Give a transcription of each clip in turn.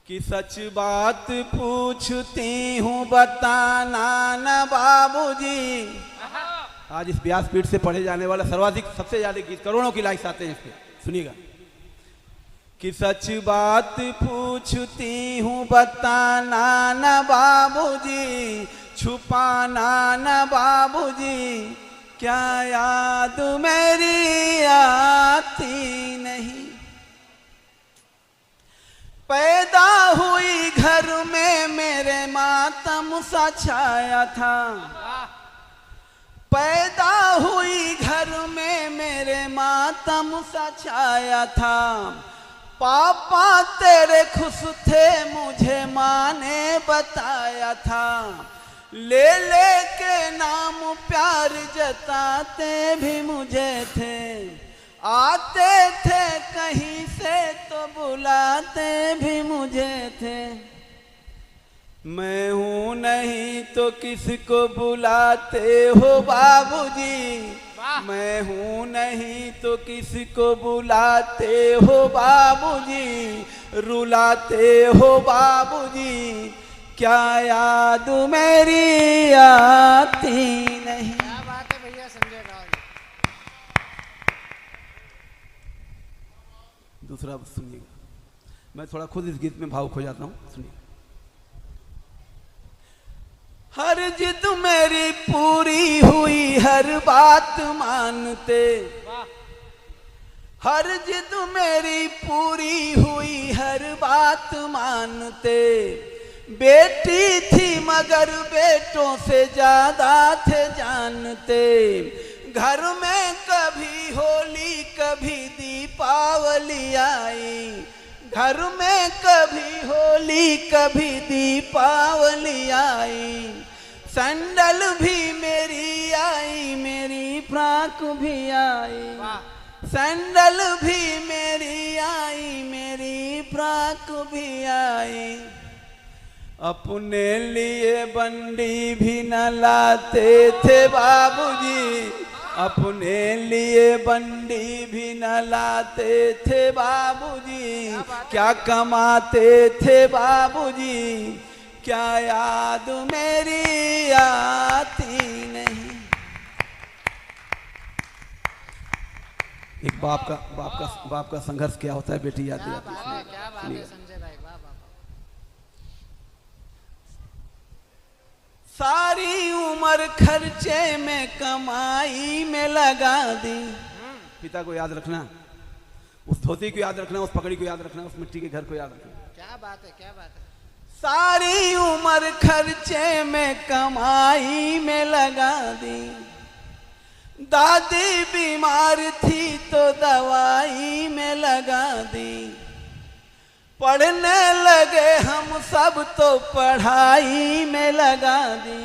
कि सच बात पूछती हूँ बताना न बाबूजी। आज इस व्यासपीठ से पढ़े जाने वाला सर्वाधिक सबसे ज्यादा गीत, करोड़ों की लाइक्स आते हैं इस पे, सुनिएगा। कि सच बात पूछती हूँ बताना न बाबूजी, छुपाना न बाबूजी, क्या याद मेरी आती नहीं। पैदा हुई घर में मेरे मातम सा छाया था, पैदा हुई घर में मेरे मातम सा छाया था। पापा तेरे खुश थे मुझे माँ ने बताया था, ले ले के नाम प्यार जताते भी मुझे थे, आते थे कहीं से तो बुलाते भी मुझे थे। मैं हूँ नहीं तो किसको बुलाते हो बाबूजी, मैं हूँ नहीं तो किसको बुलाते हो बाबूजी, रुलाते हो बाबूजी, क्या याद मेरी आती नहीं। क्या बात है भैया संजय राव। दूसरा सुनिएगा, मैं थोड़ा खुद इस गीत में भावुक हो जाता हूँ, सुनिए। हर जिद मेरी पूरी हुई हर बात मानते, हर जिद मेरी पूरी हुई हर बात मानते। बेटी थी मगर बेटों से ज्यादा थे जानते। घर में कभी होली कभी दीपावली आई, घर में कभी होली कभी दीपावली आई। सैंडल भी मेरी आई मेरी फ्रॉक भी आई, सैंडल भी मेरी आई मेरी फ्रॉक भी आई। अपने लिए बंडी भी न लाते थे बाबूजी, अपने लिए बंडी भी न लाते थे बाबूजी, क्या कमाते थे बाबूजी, क्या याद मेरी आती नहीं। एक बाप का संघर्ष क्या होता है बेटी याद दिलाती है। क्या बात है संजय भाई, वाह वाह। सारी उम्र खर्चे में कमाई में लगा दी। पिता को याद रखना, उस धोती को याद रखना, उस पगड़ी को याद रखना, उस मिट्टी के घर को याद रखना। क्या बात है, क्या बात है। सारी उम्र खर्चे में कमाई में लगा दी। दादी बीमार थी तो दवाई में लगा दी। पढ़ने लगे हम सब तो पढ़ाई में लगा दी।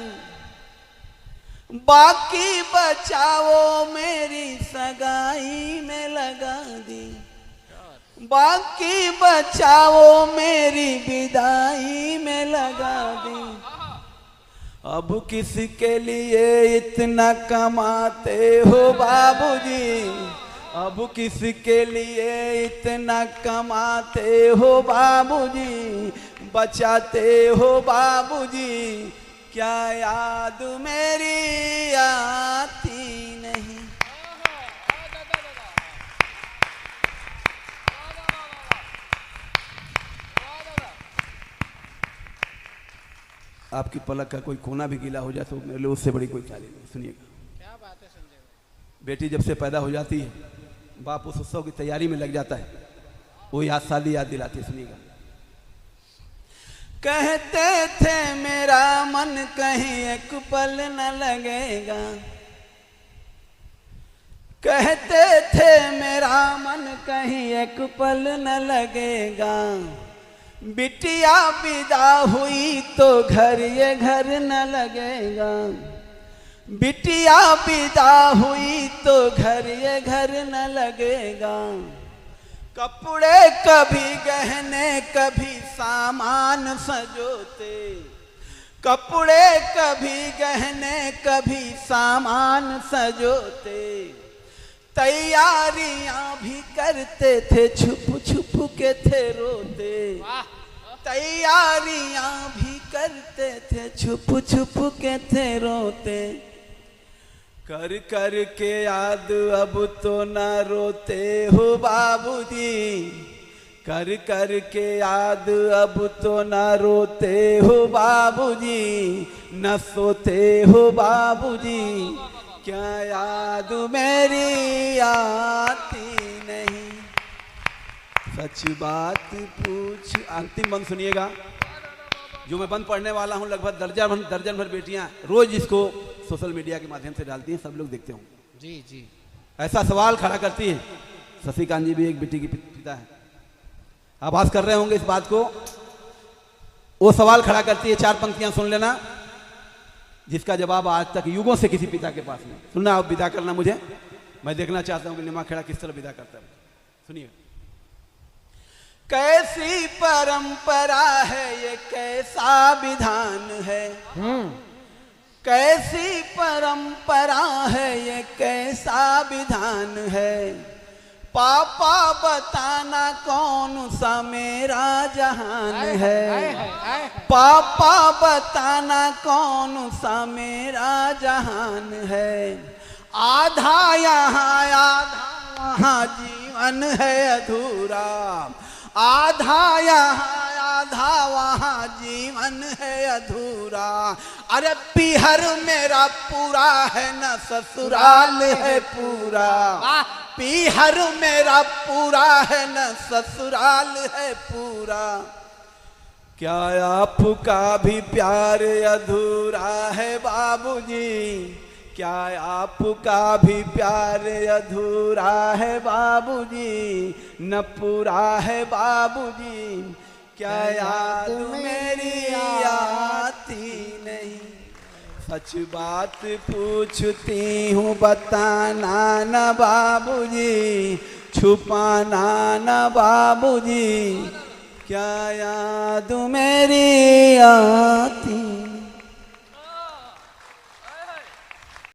बाकी बचाओ मेरी सगाई में लगा दी। बाकी बचाओ मेरी विदाई में लगा दी। अब किसके लिए इतना कमाते हो बाबूजी, अब किसके लिए इतना कमाते हो बाबूजी, बचाते हो बाबूजी, क्या याद मेरी आती नहीं। आपकी पलक का कोई कोना भी गीला हो जाए तो मेरे लिए उससे बड़ी कोई चाली नहीं। सुनिएगा, क्या बात है संजय भाई। बेटी जब से पैदा हो जाती है बाप उस उत्सव की तैयारी में लग जाता है, वो शादी याद दिलाती है। सुनिएगा, कहते थे मेरा मन कहीं एक पल न लगेगा, कहते थे मेरा मन कहीं एक पल न लगेगा। बिटिया विदा हुई तो घर ये घर न लगेगा, बिटिया विदा हुई तो घर ये घर न लगेगा। कपड़े कभी गहने कभी सामान सजोते, कपड़े कभी गहने कभी सामान सजोते। तैयारियां भी करते थे छुप छुप के थे रोते, तैयारियां भी करते थे, छुप छुप के थे रोते, कर कर के याद अब तो ना रोते हो बाबूजी, कर कर के याद अब तो ना रोते हो बाबूजी, न सोते हो बाबूजी, क्या याद मेरी आती नहीं। सच बात पूछ, अंतिम बंद सुनिएगा जो मैं बंद पढ़ने वाला हूं। लगभग दर्जन भर बेटियां रोज इसको सोशल मीडिया के माध्यम से डालती हैं, सब लोग देखते होंगे। जी जी। ऐसा सवाल खड़ा करती है, शशिकांत जी भी एक बेटी की पिता है, आभास कर रहे होंगे इस बात को। वो सवाल खड़ा करती है, 4 पंक्तियां सुन लेना, जिसका जवाब आज तक युगों से किसी पिता के पास नहीं। सुनना, आप विदा करना मुझे, मैं देखना चाहता हूं कि निमा खेड़ा किस तरह विदा करता है। सुनिए। कैसी परंपरा है ये, कैसा विधान है, कैसी परंपरा है ये, कैसा विधान है, पापा बताना कौन सा मेरा जहान है, पापा बताना कौन सा मेरा जहान है, आधा यहाँ आधा वहाँ जीवन है अधूरा, आधा यहाँ आधा वहाँ जीवन है अधूरा, अरे पीहर मेरा पूरा है न ससुराल है पूरा, पीहर मेरा पूरा है न ससुराल है पूरा, क्या आपका भी प्यार अधूरा है बाबूजी, क्या आपका भी प्यार अधूरा है बाबूजी, न पूरा है बाबूजी, क्या याद मेरी आती नहीं। सच बात पूछती हूँ बताना न बाबूजी, छुपाना न बाबूजी, क्या याद मेरी आती